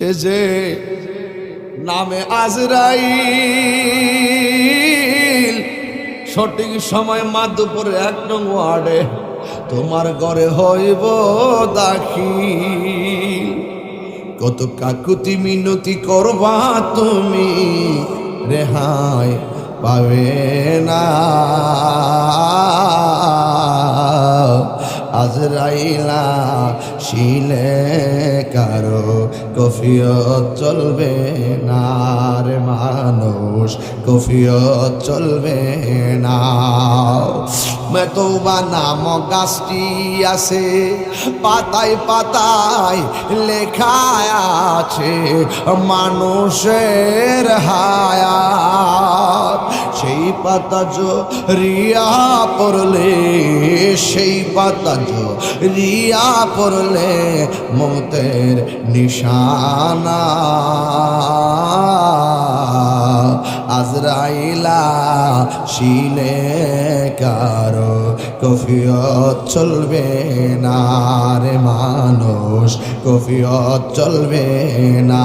এ যে নামে আজরাইল সঠিক সময় মাধুপুর ১ নং ওয়ার্ডে তোমার ঘরে হইব দাখিল। কত কাকুতি মিনতি করবা তুমি, রেহাই পাবে না। আজরাইলা শিলে কারো কফিয়ত চলবে না রে মানুষ, কফিয়ত চলবে না। মেতৌবা নাম গাছটি আছে, পাতায় পাতায় লেখা আছে মানুষের হায়াত। সেই পাতা রিয়া পড়লে, সেই পাতা রিয়া পড়লে মৌতের নিশানা। আজরাইলা শিলে কারো কফিয়ত চলবে না রে মানুষ, কফিয়ত চলবে না।